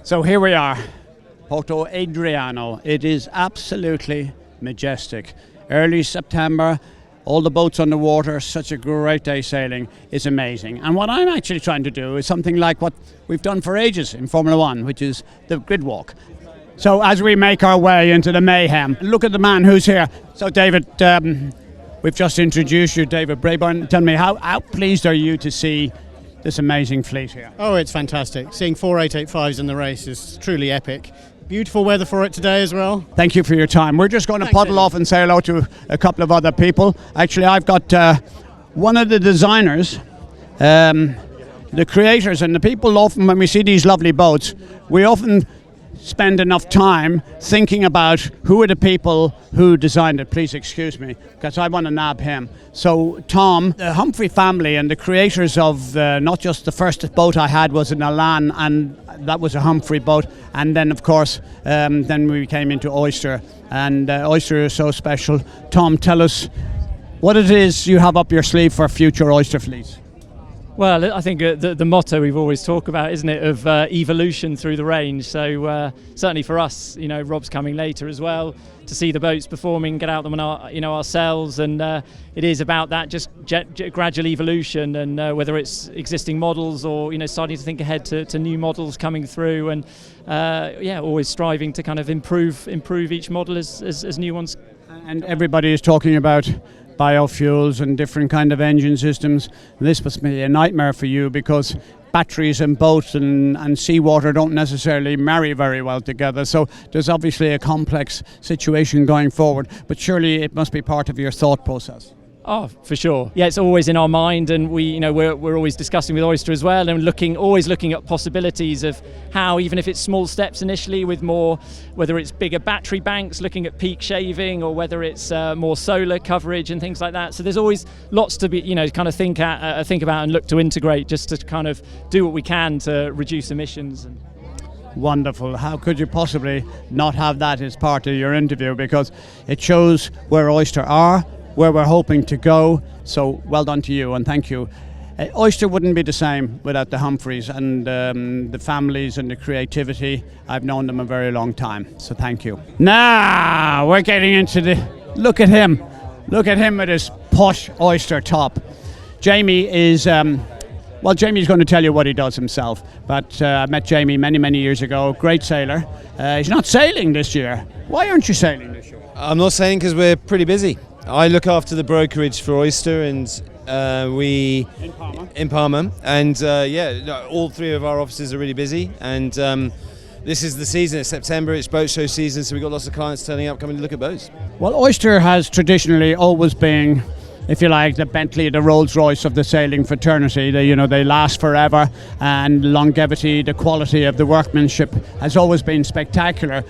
So here we are, Porto Adriano. It is absolutely majestic. Early September, all the boats on the water, such a great day sailing. It's amazing. And what I'm actually trying to do is something like what we've done for ages in Formula One, which is the grid walk. So as we make our way into the mayhem, look at the man who's here. So David, we've just introduced you, David Brabourne. Tell me, how pleased are you to see this amazing fleet here? Oh, it's fantastic. Seeing 4 885s in the race is truly epic. Beautiful weather for it today as well. Thank you for your time. We're just going to puddle off and say hello to a couple of other people. Actually, I've got one of the designers, the creators, and the people often, when we see these lovely boats, we often spend enough time thinking about who are the people who designed it. Please excuse me, because I want to nab him. So Tom, the Humphrey family and the creators of not just the first boat I had was an Elan, and that was a Humphrey boat, and then of course then we came into Oyster, and Oyster is so special. Tom, tell us what it is you have up your sleeve for future Oyster fleets. Well, I think the motto we've always talked about, isn't it, of evolution through the range. So certainly for us, you know, Rob's coming later as well to see the boats performing, get out them on ourselves, and it is about that just gradual evolution, and whether it's existing models or starting to think ahead to new models coming through, and always striving to kind of improve each model as new ones. And everybody is talking about biofuels and different kind of engine systems. This must be a nightmare for you, because batteries and boats and seawater don't necessarily marry very well together. So there's obviously a complex situation going forward, but surely it must be part of your thought process. Oh, for sure. Yeah, it's always in our mind, and we're always discussing with Oyster as well, and always looking at possibilities of how, even if it's small steps initially with more, whether it's bigger battery banks, looking at peak shaving, or whether it's more solar coverage and things like that. So there's always lots to be, kind of think about and look to integrate, just to kind of do what we can to reduce emissions. Wonderful. How could you possibly not have that as part of your interview? Because it shows where Oyster are, where we're hoping to go. So well done to you, and thank you. Oyster wouldn't be the same without the Humphreys and the families and the creativity. I've known them a very long time, so thank you. Now we're getting into look at him with his posh Oyster top. Jamie is Jamie's going to tell you what he does himself, but I met Jamie many years ago. Great sailor. He's not sailing this year. Why aren't you sailing this year? I'm not sailing because we're pretty busy. I look after the brokerage for Oyster, and in Palma, and all 3 of our offices are really busy, and this is the season. It's September, it's boat show season, so we've got lots of clients turning up, coming to look at boats. Well, Oyster has traditionally always been, if you like, the Bentley, the Rolls Royce of the sailing fraternity. They last forever, and longevity, the quality of the workmanship has always been spectacular.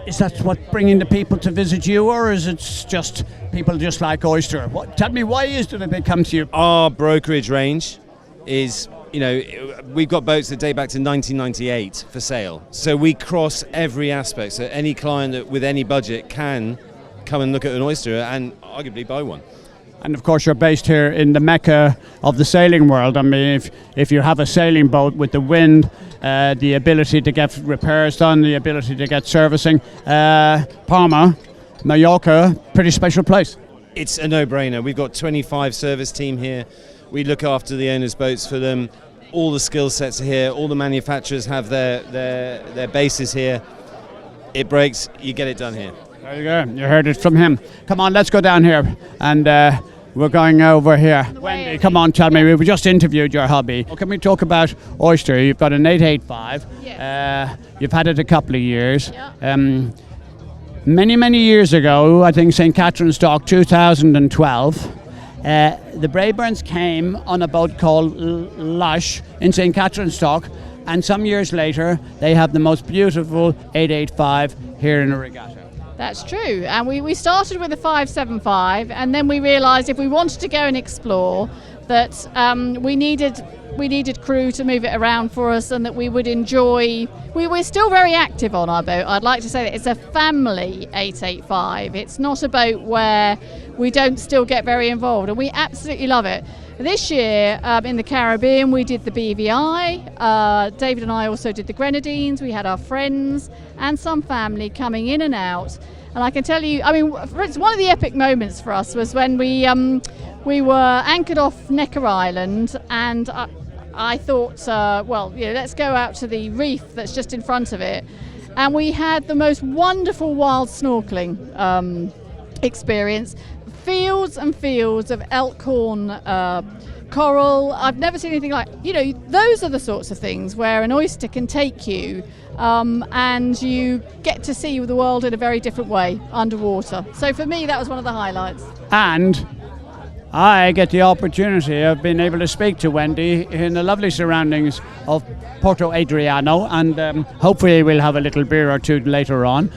Is that what bringing the people to visit you, or is it just people just like Oyster? Tell me, why is it that they come to you? Our brokerage range is, we've got boats that date back to 1998 for sale. So we cross every aspect. So any client with any budget can come and look at an Oyster and arguably buy one. And of course, you're based here in the Mecca of the sailing world. I mean, if you have a sailing boat with the wind, the ability to get repairs done, the ability to get servicing, Palma, Mallorca, pretty special place. It's a no-brainer. We've got 25 service team here. We look after the owners' boats for them. All the skill sets are here. All the manufacturers have their bases here. It breaks, you get it done here. There you go. You heard it from him. Come on, let's go down here, and we're going over here. Wendy, come on, tell me. We just interviewed your hubby. Can we talk about Oyster? You've got an 885. Yeah. You've had it a couple of years. Yeah. Many years ago, I think St. Catherine's Dock, 2012, the Brabournes came on a boat called Lush in St. Catherine's Dock, and some years later, they have the most beautiful 885 here in the regatta. That's true, and we started with a 575, and then we realised if we wanted to go and explore that we needed crew to move it around for us, and that we would enjoy. We're still very active on our boat. I'd like to say that it's a family 885. It's not a boat where we don't still get very involved, and we absolutely love it. This year in the Caribbean we did the BVI. David and I also did the Grenadines. We had our friends and some family coming in and out. And I can tell you, I mean, one of the epic moments for us was when we were anchored off Necker Island, and I thought, well, let's go out to the reef that's just in front of it. And we had the most wonderful wild snorkeling experience. Fields and fields of elkhorn coral. I've never seen anything like, those are the sorts of things where an oyster can take you and you get to see the world in a very different way underwater. So for me, that was one of the highlights. And I get the opportunity of being able to speak to Wendy in the lovely surroundings of Porto Adriano, and hopefully we'll have a little beer or two later on.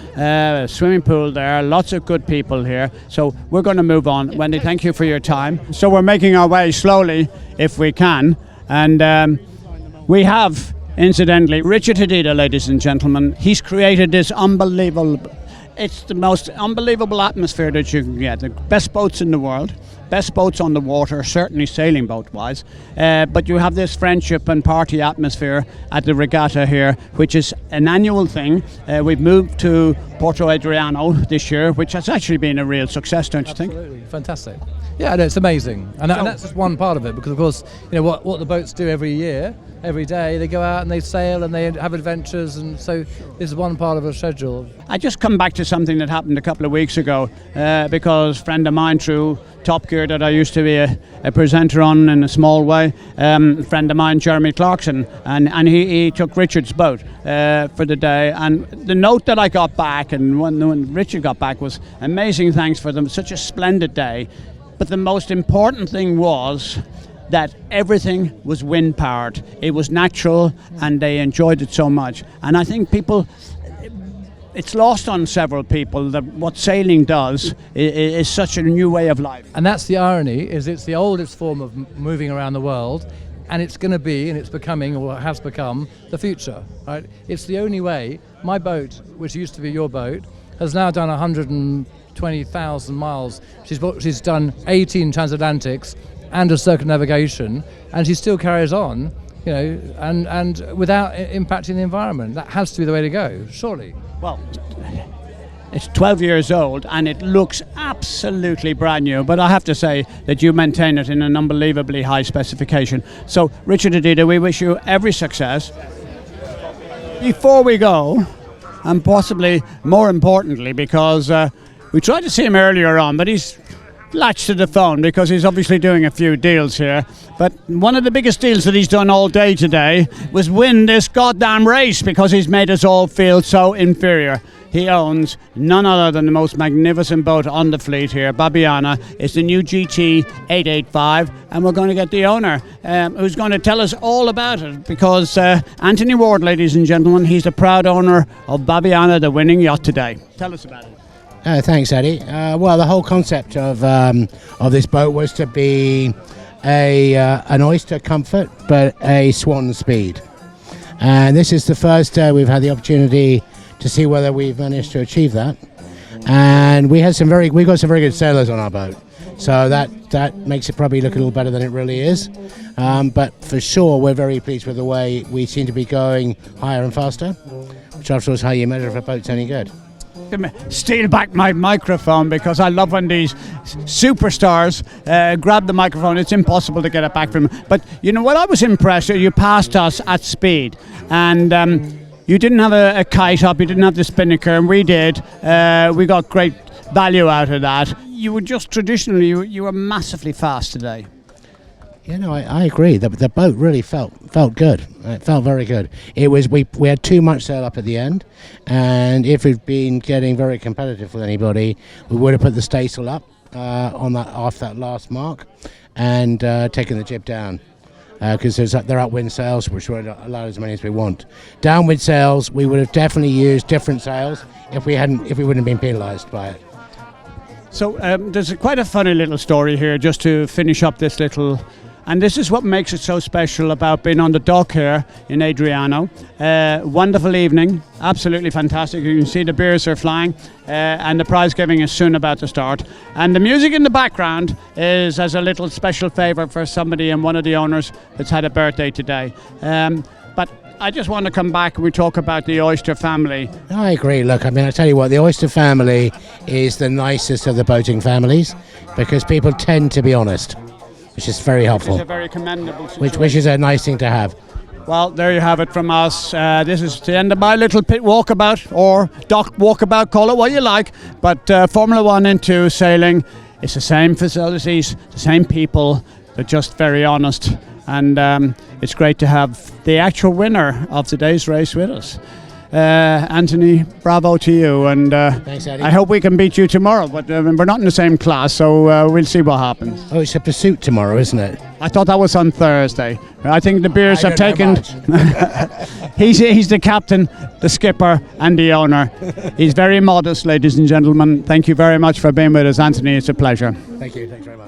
Swimming pool there, lots of good people here. So we're going to move on. Wendy, thank you for your time. So we're making our way slowly, if we can, and we have, incidentally, Richard Hadida, ladies and gentlemen. He's created this unbelievable, it's the most unbelievable atmosphere that you can get. The best boats in the world. Best boats on the water, certainly sailing boat wise, but you have this friendship and party atmosphere at the regatta here, which is an annual thing. We've moved to Porto Adriano this year, which has actually been a real success, don't you think? Absolutely, fantastic. Yeah, no, it's amazing, and that's just one part of it, because of course, what the boats do every year, every day, they go out and they sail and they have adventures, and so this is one part of a schedule. I just come back to something that happened a couple of weeks ago, because a friend of mine through Top Gear that I used to be a presenter on in a small way, a friend of mine, Jeremy Clarkson, and he took Richard's boat for the day, and the note that I got back, and when Richard got back, was amazing thanks for them, such a splendid day. But the most important thing was that everything was wind powered. It was natural and they enjoyed it so much. And I think it's lost on several people that what sailing does is such a new way of life. And that's the irony, is it's the oldest form of moving around the world, and it's going to be, and it's becoming, or has become, the future. Right? It's the only way. My boat, which used to be your boat, has now done 120,000 miles. She's done 18 transatlantics and a circumnavigation, and she still carries on, and without impacting the environment. That has to be the way to go, surely. Well, it's 12 years old and it looks absolutely brand new, but I have to say that you maintain it in an unbelievably high specification. So, Richard Hadida, we wish you every success. Before we go, and possibly more importantly, because we tried to see him earlier on, but he's latched to the phone because he's obviously doing a few deals here. But one of the biggest deals that he's done all day today was win this goddamn race, because he's made us all feel so inferior. He owns none other than the most magnificent boat on the fleet here, Babiana. It's the new GT 885, and we're going to get the owner who's going to tell us all about it, because Anthony Ward, ladies and gentlemen, he's the proud owner of Babiana, the winning yacht today. Tell us about it. Thanks, Eddie. Well, the whole concept of this boat was to be an Oyster comfort, but a Swan speed. And this is the first we've had the opportunity to see whether we've managed to achieve that. And we got some very good sailors on our boat, so that makes it probably look a little better than it really is. But for sure, we're very pleased with the way we seem to be going higher and faster, which after all is how you measure if a boat's any good. Steal back my microphone, because I love when these superstars grab the microphone. It's impossible to get it back from them. But what I was impressed with, you passed us at speed, and you didn't have a kite up, you didn't have the spinnaker, and we did. We got great value out of that. You were just traditionally, you were massively fast today. I agree. The boat really felt good. It felt very good. It was we had too much sail up at the end, and if we'd been getting very competitive with anybody, we would have put the staysail up off that last mark, and taken the jib down, because they're upwind sails, which would allow as many as we want. Downwind sails, we would have definitely used different sails if we wouldn't have been penalised by it. So there's quite a funny little story here, just to finish up this little And this is what makes it so special about being on the dock here in Adriano. Wonderful evening, absolutely fantastic. You can see the beers are flying, and the prize giving is soon about to start. And the music in the background is as a little special favour for somebody and one of the owners that's had a birthday today. But I just want to come back and we talk about the Oyster family. I agree. Look, I mean, I tell you what, the Oyster family is the nicest of the boating families because people tend to be honest, which is very helpful. It's a very commendable situation. Which is a nice thing to have. Well, there you have it from us. This is the end of my little pit walkabout, or dock walkabout, call it what you like. But Formula 1 into sailing, it's the same facilities, the same people, they're just very honest. And it's great to have the actual winner of today's race with us. Anthony, bravo to you, and Thanks, Eddie. I hope we can beat you tomorrow, but we're not in the same class, so we'll see what happens. Oh, it's a pursuit tomorrow, isn't it? I thought that was on Thursday. I think the beers I have don't know taken... much. He's the captain, the skipper, and the owner. He's very modest, ladies and gentlemen. Thank you very much for being with us, Anthony. It's a pleasure. Thank you. Thanks very much.